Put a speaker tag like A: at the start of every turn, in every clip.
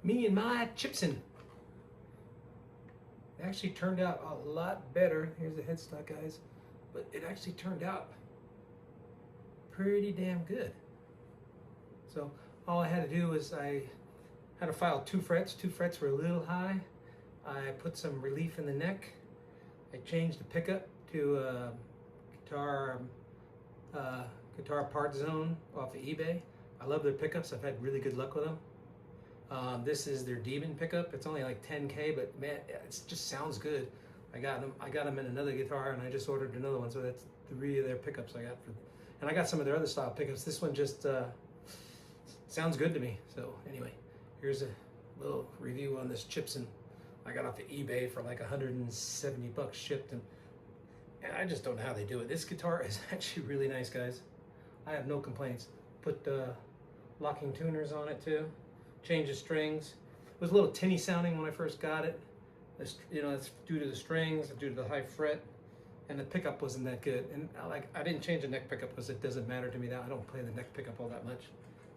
A: Me and my Chibson. It actually turned out a lot better. Here's the headstock, guys. But it actually turned out pretty damn good. So all I had to do was I had to file 2 frets. 2 frets were a little high. I put some relief in the neck. I changed the pickup to guitar part zone off of eBay. I love their pickups. I've had really good luck with them. This is their Demon pickup. It's only like 10K, but man, it just sounds good. I got them in another guitar, and I just ordered another one. So that's 3 of their pickups I got and I got some of their other style pickups. This one just sounds good to me. So anyway, here's a little review on this Chibson. I got off of eBay for like 170 bucks shipped, and I just don't know how they do it. This guitar is actually really nice, guys. I have no complaints. Put locking tuners on it too. Change the strings. It was a little tinny sounding when I first got it. It's due to the strings, due to the high fret, and the pickup wasn't that good. And I didn't change the neck pickup because it doesn't matter to me now. I don't play the neck pickup all that much.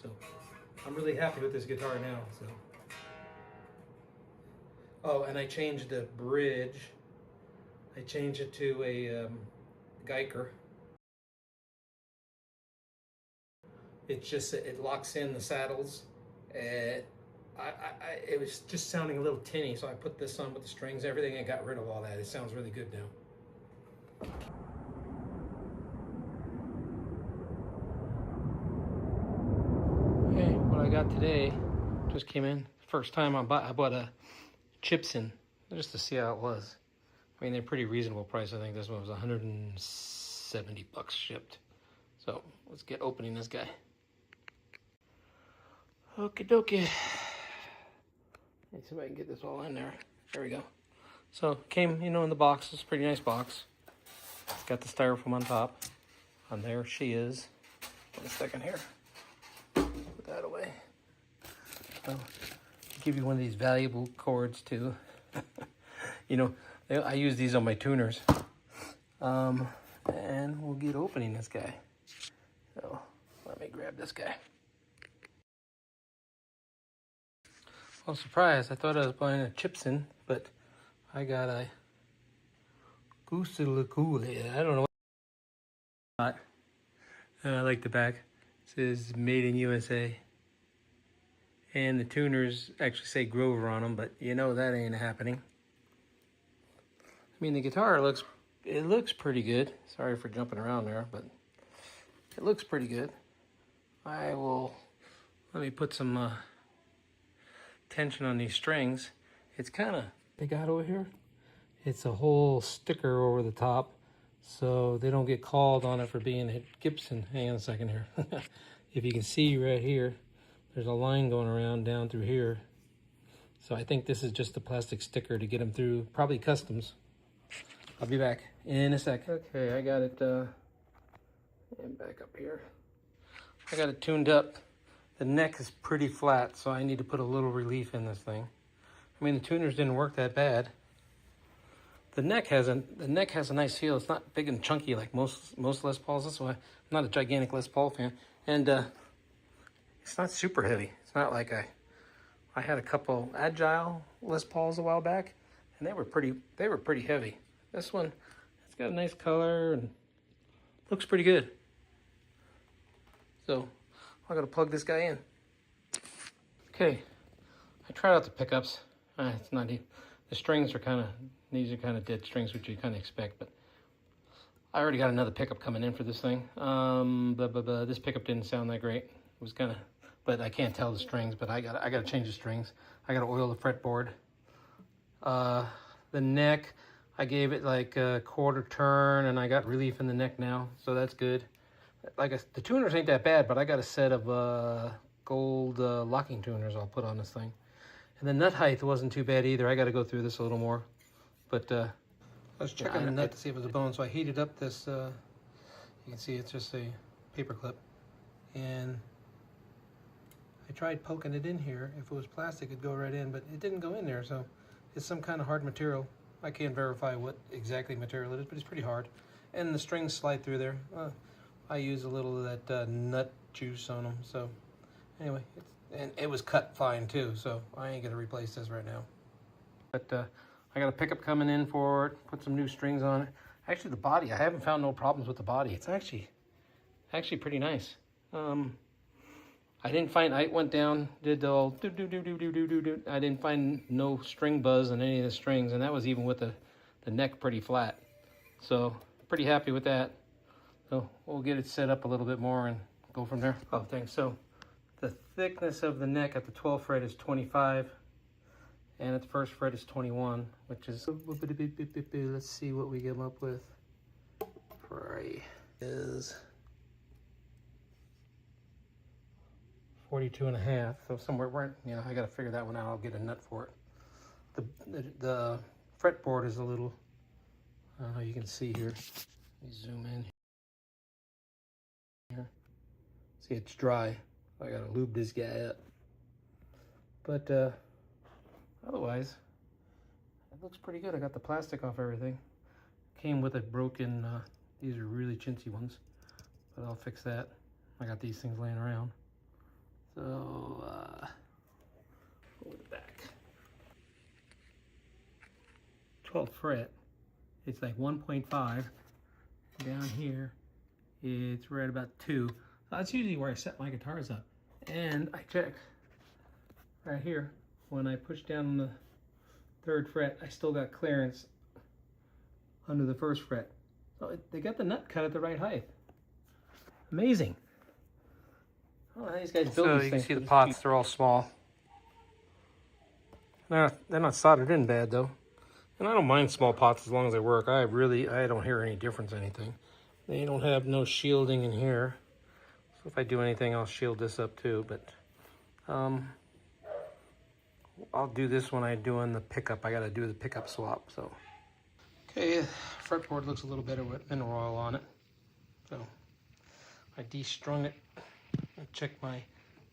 A: So I'm really happy with this guitar now. So. Oh, and I changed the bridge. I changed it to a Geiger. It locks in the saddles. It was just sounding a little tinny, so I put this on with the strings, everything, and got rid of all that. It sounds really good now. Okay, what I got today just came in. First time I bought a Chibson just to see how it was. I mean, they're pretty reasonable price. I think this one was 170 bucks shipped. So let's get opening this guy. Okie dokie. Let's see if I can get this all in there. There we go. So came, in the box. It's a pretty nice box. It's got the styrofoam on top. And there she is. Wait a second here. Put that away. So, give you one of these valuable cords too. I use these on my tuners. And we'll get opening this guy. So let me grab this guy. Well, surprise, I thought I was buying a Chibson, but I got a Gooselacoolie. I don't know what. I like the back. It says made in USA. And the tuners actually say Grover on them, but that ain't happening. I mean, the guitar looks pretty good. Sorry for jumping around there, but it looks pretty good. Let me put some tension on these strings. It's kind of, they got over here, it's a whole sticker over the top, so they don't get called on it for being a Gibson. Hang on a second here. If you can see right here, there's a line going around down through here. So I think this is just a plastic sticker to get them through, probably customs. I'll be back in a sec. Okay, I got it, and back up here. I got it tuned up. The neck is pretty flat, so I need to put a little relief in this thing. I mean, the tuners didn't work that bad. The neck has a nice feel. It's not big and chunky like most Les Pauls. That's why I'm not a gigantic Les Paul fan. And it's not super heavy. It's not like I had a couple Agile Les Pauls a while back, and they were pretty heavy. This one, it's got a nice color and looks pretty good. So I'm gonna plug this guy in. Okay, I tried out the pickups. It's not even, the strings are these are kind of dead strings, which you kind of expect, but I already got another pickup coming in for this thing. This pickup didn't sound that great. It was kind of, but I can't tell the strings, but I gotta change the strings. I gotta oil the fretboard. The neck, I gave it like a quarter turn, and I got relief in the neck now, so that's good. The tuners ain't that bad, but I got a set of gold locking tuners I'll put on this thing. And the nut height wasn't too bad either. I got to go through this a little more. But let's check on the nut to see if it's a bone. So I heated up this, you can see it's just a paper clip. And I tried poking it in here. If it was plastic, it'd go right in, but it didn't go in there. So it's some kind of hard material. I can't verify what exactly material it is, but it's pretty hard. And the strings slide through there. I use a little of that nut juice on them. So anyway, And it was cut fine too, so I ain't gonna replace this right now. But I got a pickup coming in for it, put some new strings on it. Actually, the body, I haven't found no problems with the body. It's actually pretty nice. I didn't find, I went down, did the old do. I didn't find no string buzz in any of the strings, and that was even with the neck pretty flat. So, pretty happy with that. So, we'll get it set up a little bit more and go from there. Oh, thanks. So, the thickness of the neck at the 12th fret is 25, and at the 1st fret is 21, which is, let's see what we come up with. Is 42.5, so somewhere where, you know, I gotta figure that one out. I'll get a nut for it. The fretboard is a little, I don't know, you can see here. Let me zoom in here. See, it's dry. I gotta lube this guy up. But otherwise, it looks pretty good. I got the plastic off everything. Came with a broken, these are really chintzy ones, but I'll fix that. I got these things laying around. So, go to the back. 12th fret, it's like 1.5. Down here, it's right about 2. That's usually where I set my guitars up. And I check right here, when I push down the 3rd fret, I still got clearance under the 1st fret. So they got the nut cut at the right height. Amazing. Oh, these guys build these things. So you can see the pots, they're all small. They're not soldered in bad though. And I don't mind small pots as long as they work. I don't hear any difference in anything. They don't have no shielding in here. So if I do anything, I'll shield this up too. But I'll do this when I'm doing the pickup. I gotta do the pickup swap, so. Okay, fretboard looks a little better with mineral oil on it. So I destrung it. I check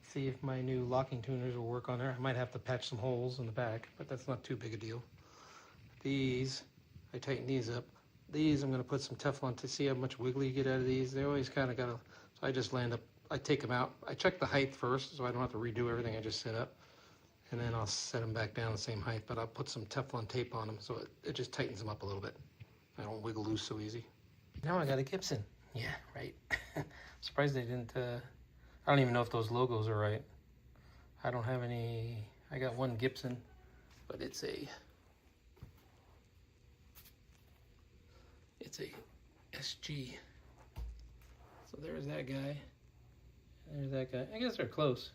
A: see if my new locking tuners will work on there. I might have to patch some holes in the back, but that's not too big a deal. These, I tighten these up. These, I'm gonna put some Teflon to see how much wiggle you get out of these. They always kind of gotta, so I just I take them out. I check the height first, so I don't have to redo everything I just set up. And then I'll set them back down the same height, but I'll put some Teflon tape on them so it just tightens them up a little bit. I don't wiggle loose so easy. Now I got a Chibson. Yeah, right. Surprised they didn't, I don't even know if those logos are right. I don't have any, I got one Gibson, but it's a SG. So there's that guy. There's that guy. I guess they're close.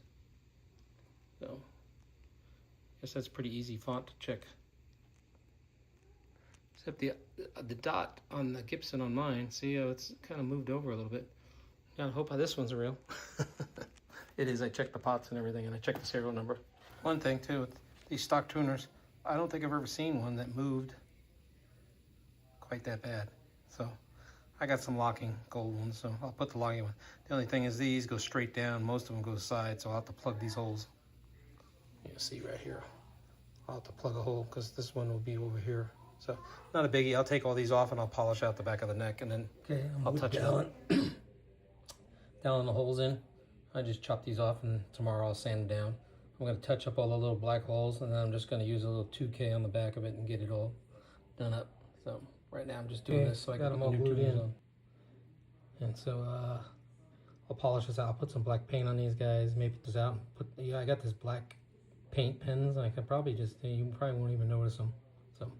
A: So, I guess that's pretty easy font to check. Except the dot on the Gibson on mine, see how it's kind of moved over a little bit. I hope this one's real. It is. I checked the pots and everything, and I checked the serial number. One thing too, with these stock tuners, I don't think I've ever seen one that moved quite that bad. So I got some locking gold ones, so I'll put the locking one. The only thing is these go straight down. Most of them go side, so I'll have to plug these holes. You see right here. I'll have to plug a hole because this one will be over here. So not a biggie. I'll take all these off and I'll polish out the back of the neck, and then I'll touch it up. Down the holes in. I just chop these off, and tomorrow I'll sand them down. I'm going to touch up all the little black holes, and then I'm just going to use a little 2K on the back of it and get it all done up. So right now I'm just doing this so I got them all glued in. And so I'll polish this out. I'll put some black paint on these guys. Maybe put this out. I got this black paint pens. I could probably you probably won't even notice them. So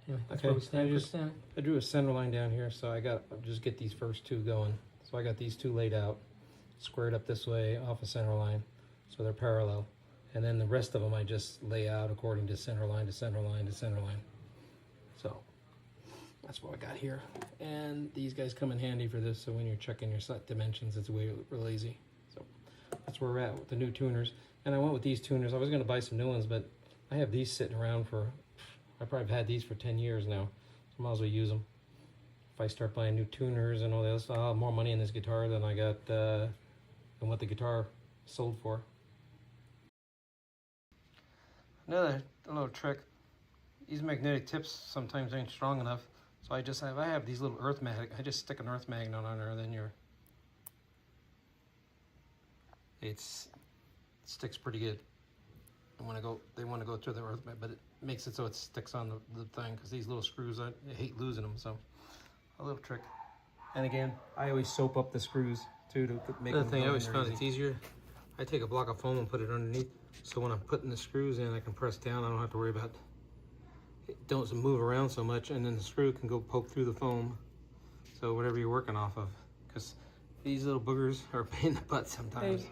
A: anyway, that's where we stand. I drew a center line down here, so I'll just get these first two going. So I got these two laid out, squared up this way off a center line, so they're parallel. And then the rest of them I just lay out according to center line to center line to center line. So that's what I got here. And these guys come in handy for this, so when you're checking your set dimensions, it's real easy. So that's where we're at with the new tuners. And I went with these tuners. I was going to buy some new ones, but I have these sitting around I probably have had these for 10 years now, so I might as well use them. If I start buying new tuners and all this, I'll have more money in this guitar than I got, than what the guitar sold for. Another little trick, these magnetic tips sometimes ain't strong enough, so I have these little earth magnet. I just stick an earth magnet on there, and then it's sticks pretty good. They want to go through the earth, but it makes it so it sticks on the thing, because these little screws, I hate losing them. So a little trick. And again, I always soap up the screws too to make them. Another thing I always found it's easier. I take a block of foam and put it underneath, so when I'm putting the screws in, I can press down. I don't have to worry about it. Don't move around so much, and then the screw can go poke through the foam. So whatever you're working off of, because these little boogers are a pain in the butt sometimes. Hey,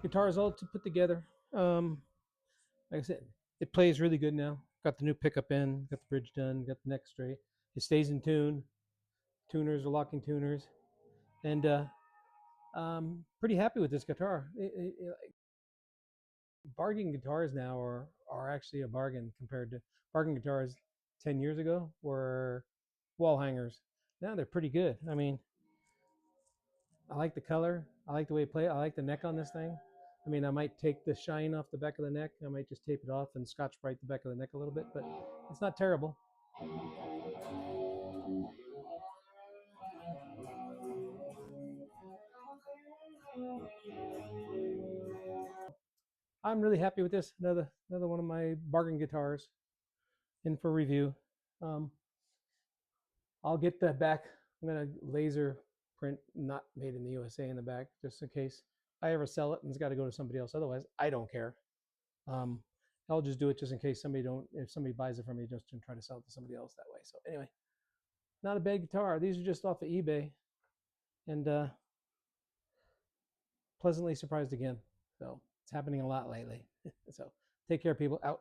A: guitar's all to put together. Like I said, it plays really good now. Got the new pickup in, got the bridge done, got the neck straight. It stays in tune. Tuners are locking tuners, and pretty happy with this guitar. Bargain guitars now are actually a bargain compared to bargain guitars 10 years ago were wall hangers. Now they're pretty good. I mean, I like the color. I like the way it plays. I like the neck on this thing. I mean, I might take the shine off the back of the neck. I might just tape it off and Scotch-Brite the back of the neck a little bit, but it's not terrible. I'm really happy with this. Another one of my bargain guitars in for review. I'll get the back. I'm gonna laser print "not made in the USA" in the back, just in case I ever sell it and it's got to go to somebody else. Otherwise, I don't care. I'll just do it just in case if somebody buys it from me, just to try to sell it to somebody else that way. So anyway, not a bad guitar. These are just off of eBay, and pleasantly surprised again. So it's happening a lot lately. So take care, people. Out.